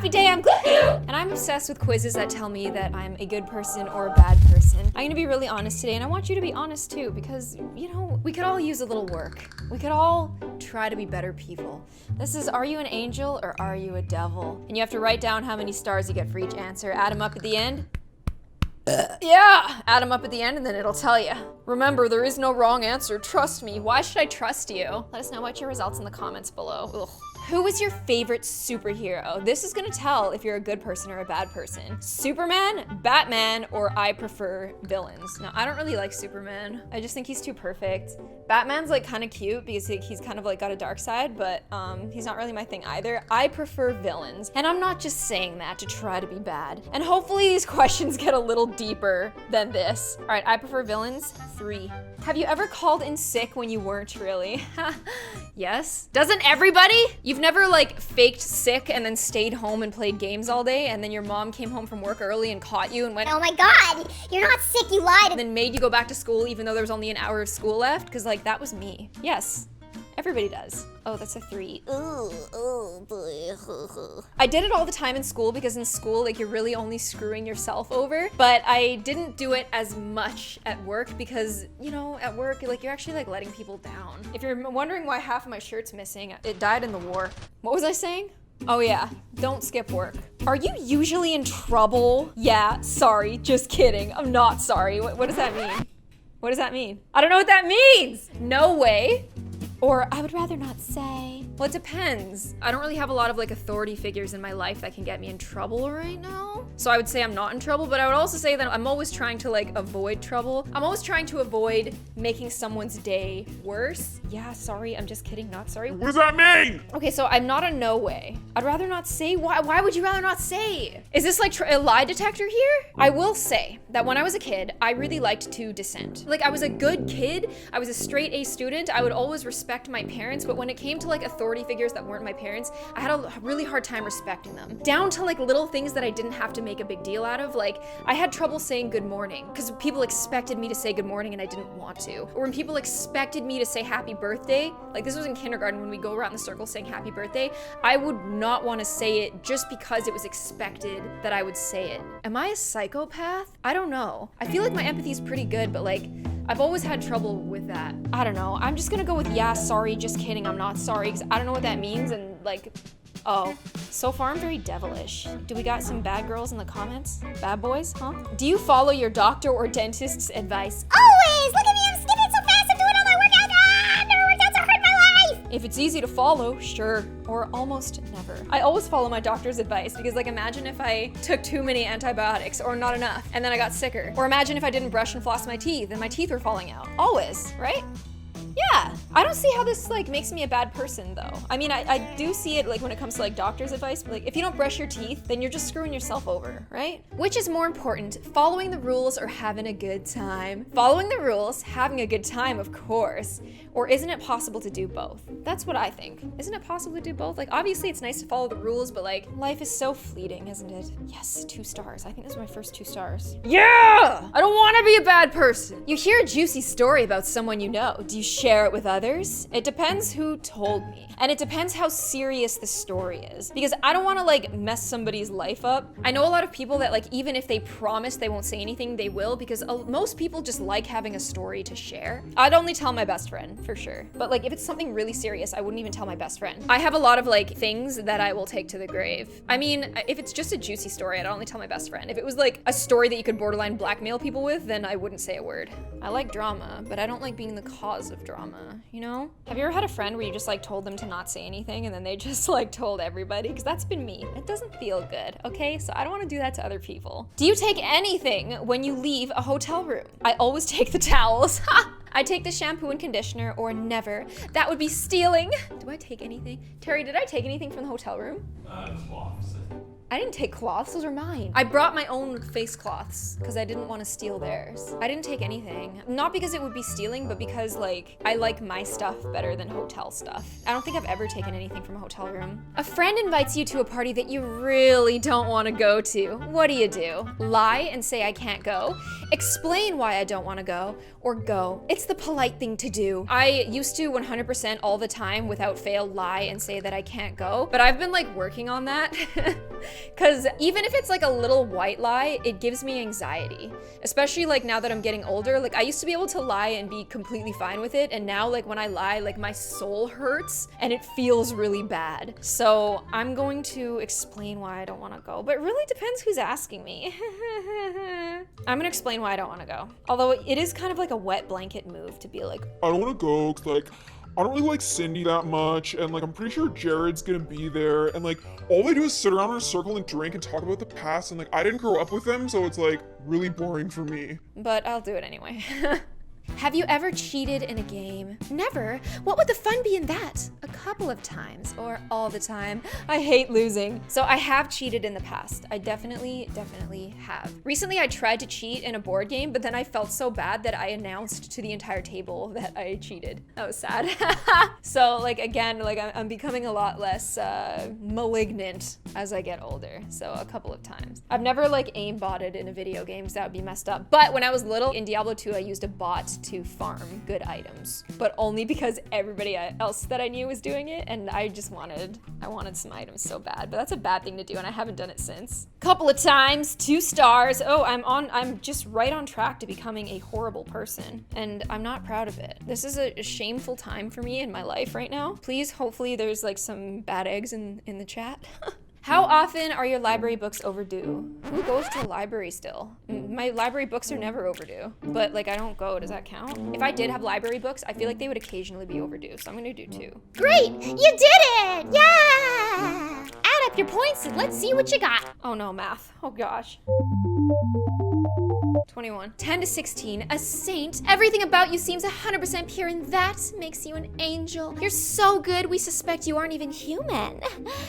Happy day, I'm Gloom! And I'm obsessed with quizzes that tell me that I'm a good person or a bad person. I'm gonna be really honest today, and I want you to be honest too, because, you know, we could all use a little work. We could all try to be better people. This is, are you an angel or are you a devil? And you have to write down how many stars you get for each answer, add them up at the end. Yeah, add them up at the end and then it'll tell you. Remember, there is no wrong answer, trust me. Why should I trust you? Let us know about your results in the comments below. Ugh. Who is your favorite superhero? This is gonna tell if you're a good person or a bad person. Superman, Batman, or I prefer villains. Now, I don't really like Superman. I just think he's too perfect. Batman's like kind of cute because he's kind of like got a dark side, but he's not really my thing either. I prefer villains. And I'm not just saying that to try to be bad. And hopefully these questions get a little deeper than this. All right, I prefer villains, 3. Have you ever called in sick when you weren't really? Yes. Doesn't everybody? You've never like faked sick and then stayed home and played games all day and then your mom came home from work early and caught you and went, oh my God, you're not sick, you lied. And then made you go back to school even though there was only an hour of school left? Cause like that was me. Yes. Everybody does. Oh, that's a 3. Ooh, boy. I did it all the time in school because in school, like you're really only screwing yourself over, but I didn't do it as much at work because, you know, at work, like you're actually like letting people down. If you're wondering why half of my shirt's missing, it died in the war. What was I saying? Oh yeah, don't skip work. Are you usually in trouble? Yeah, sorry, just kidding. I'm not sorry. What does that mean? What does that mean? I don't know what that means. No way. Or I would rather not say. Well, it depends. I don't really have a lot of like authority figures in my life that can get me in trouble right now. So I would say I'm not in trouble, but I would also say that I'm always trying to like avoid trouble. I'm always trying to avoid making someone's day worse. Yeah, sorry, I'm just kidding, not sorry. What does that mean? Okay, so I'm not a no way. I'd rather not say. Why would you rather not say? Is this like a lie detector here? I will say that when I was a kid, I really liked to dissent. Like I was a good kid. I was a straight A student. I would always respect my parents, but when it came to like authority figures that weren't my parents, I had a really hard time respecting them. Down to like little things that I didn't have to make a big deal out of. Like I had trouble saying good morning because people expected me to say good morning and I didn't want to. Or when people expected me to say happy birthday, like this was in kindergarten when we go around the circle saying happy birthday, I would not want to say it just because it was expected that I would say it. Am I a psychopath? I don't know. I feel like my empathy is pretty good, but like I've always had trouble with that. I don't know. I'm just gonna go with yeah, sorry, just kidding, I'm not sorry, because I don't know what that means, and like, oh. So far, I'm very devilish. Do we got some bad girls in the comments? Bad boys, huh? Do you follow your doctor or dentist's advice? Always! Look at me, I'm skipping so fast, I'm doing all my workouts. Ah, I've never worked out so hard in my life. If it's easy to follow, sure, or almost never. I always follow my doctor's advice because like imagine if I took too many antibiotics or not enough and then I got sicker. Or imagine if I didn't brush and floss my teeth and my teeth were falling out. Always, right? Yeah, I don't see how this like makes me a bad person though. I mean, I do see it like when it comes to like doctor's advice, but like if you don't brush your teeth, then you're just screwing yourself over, right? Which is more important, following the rules or having a good time? Following the rules, having a good time, of course. Or isn't it possible to do both? That's what I think. Isn't it possible to do both? Like obviously it's nice to follow the rules, but like life is so fleeting, isn't it? Yes, 2 stars. I think this is my first 2 stars. Yeah! I don't want to be a bad person. You hear a juicy story about someone you know. Do you share it with others? It depends who told me. And it depends how serious the story is. Because I don't want to like mess somebody's life up. I know a lot of people that like even if they promise they won't say anything, they will, because most people just like having a story to share. I'd only tell my best friend, for sure. But like if it's something really serious, I wouldn't even tell my best friend. I have a lot of like things that I will take to the grave. I mean, if it's just a juicy story, I'd only tell my best friend. If it was like a story that you could borderline blackmail people with, then I wouldn't say a word. I like drama, but I don't like being the cause of drama, you know? Have you ever had a friend where you just like told them to not say anything and then they just like told everybody? Because that's been me. It doesn't feel good, okay? So I don't want to do that to other people. Do you take anything when you leave a hotel room? I always take the towels. I take the shampoo and conditioner, or never. That would be stealing. Do I take anything? Terry, did I take anything from the hotel room? Cloths. I didn't take cloths, those are mine. I brought my own face cloths because I didn't want to steal theirs. I didn't take anything. Not because it would be stealing, but because like, I like my stuff better than hotel stuff. I don't think I've ever taken anything from a hotel room. A friend invites you to a party that you really don't want to go to. What do? Lie and say I can't go? Explain why I don't want to go, or go. It's the polite thing to do. I used to 100% all the time without fail lie and say that I can't go, but I've been like working on that. Because even if it's like a little white lie, it gives me anxiety. Especially like now that I'm getting older. Like I used to be able to lie and be completely fine with it. And now like when I lie, like my soul hurts and it feels really bad. So I'm going to explain why I don't want to go. But it really depends who's asking me. I'm gonna explain why I don't want to go. Although it is kind of like a wet blanket move to be like, I don't want to go because, like, I don't really like Cindy that much, and, like, I'm pretty sure Jared's gonna be there, and, like, all they do is sit around in a circle and drink and talk about the past, and, like, I didn't grow up with them, so it's, like, really boring for me. but I'll do it anyway. Have you ever cheated in a game? Never? What would the fun be in that? A couple of times or all the time? I hate losing. So I have cheated in the past. I definitely have. Recently I tried to cheat in a board game, but then I felt so bad that I announced to the entire table that I cheated. That was sad. So like again, like I'm becoming a lot less malignant as I get older. So a couple of times. I've never like aimbotted in a video game, so that would be messed up. But when I was little in Diablo 2, I used a bot to farm good items, but only because everybody else that I knew was doing it, and I wanted some items so bad. But that's a bad thing to do, and I haven't done it since. Couple of times, 2 stars. Oh, I'm just right on track to becoming a horrible person, and I'm not proud of it. This is a shameful time for me in my life right now. Please, hopefully there's like some bad eggs in the chat. How often are your library books overdue? Who goes to a library still? My library books are never overdue, but like I don't go. Does that count? If I did have library books, I feel like they would occasionally be overdue, so I'm gonna do 2. Great! You did it! Yeah! Add up your points and let's see what you got. Oh no, math. Oh gosh. 21. 10 to 16, a saint. Everything about you seems 100% pure, and that makes you an angel. You're so good, we suspect you aren't even human.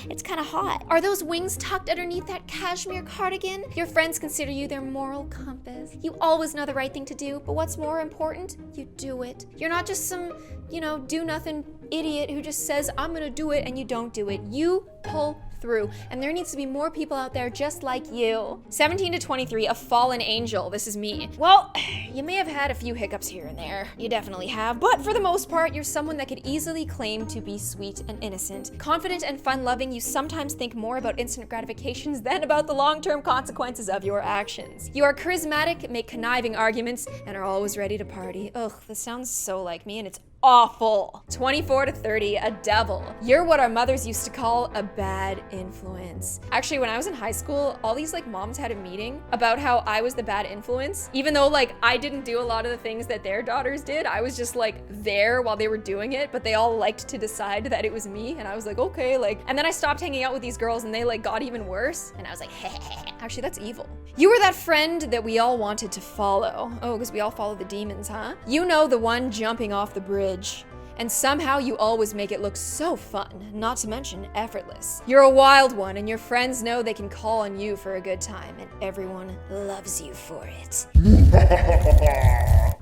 It's kind of hot. Are those wings tucked underneath that cashmere cardigan? Your friends consider you their moral compass. You always know the right thing to do, but what's more important, you do it. You're not just some, do-nothing idiot who just says, I'm gonna do it, and you don't do it. You pull through, and there needs to be more people out there just like you. 17 to 23, a fallen angel. This is me. Well, you may have had a few hiccups here and there. You definitely have, but for the most part, you're someone that could easily claim to be sweet and innocent. Confident and fun-loving, you sometimes think more about instant gratifications than about the long-term consequences of your actions. You are charismatic, make conniving arguments, and are always ready to party. Ugh, this sounds so like me, and it's awful. 24 to 30, a devil. You're what our mothers used to call a bad influence. Actually, when I was in high school, all these like moms had a meeting about how I was the bad influence. Even though like I didn't do a lot of the things that their daughters did, I was just like there while they were doing it, but they all liked to decide that it was me. And I was like, okay, like, and then I stopped hanging out with these girls and they like got even worse. And I was like, actually, that's evil. You were that friend that we all wanted to follow. Oh, because we all follow the demons, huh? You know, the one jumping off the bridge. And somehow you always make it look so fun, not to mention effortless. You're a wild one, and your friends know they can call on you for a good time, and everyone loves you for it.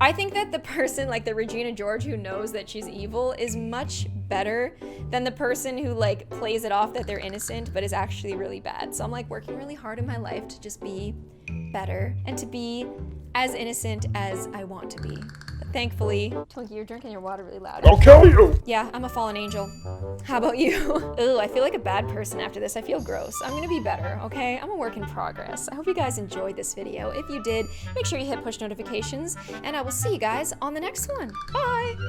I think that the person like the Regina George who knows that she's evil is much better than the person who like plays it off that they're innocent but is actually really bad. So I'm like working really hard in my life to just be better and to be as innocent as I want to be. But thankfully, Twinkie, you're drinking your water really loud. I'll kill you! Yeah, I'm a fallen angel. How about you? Ooh, I feel like a bad person after this. I feel gross. I'm gonna be better, okay? I'm a work in progress. I hope you guys enjoyed this video. If you did, make sure you hit push notifications, and I will see you guys on the next one. Bye!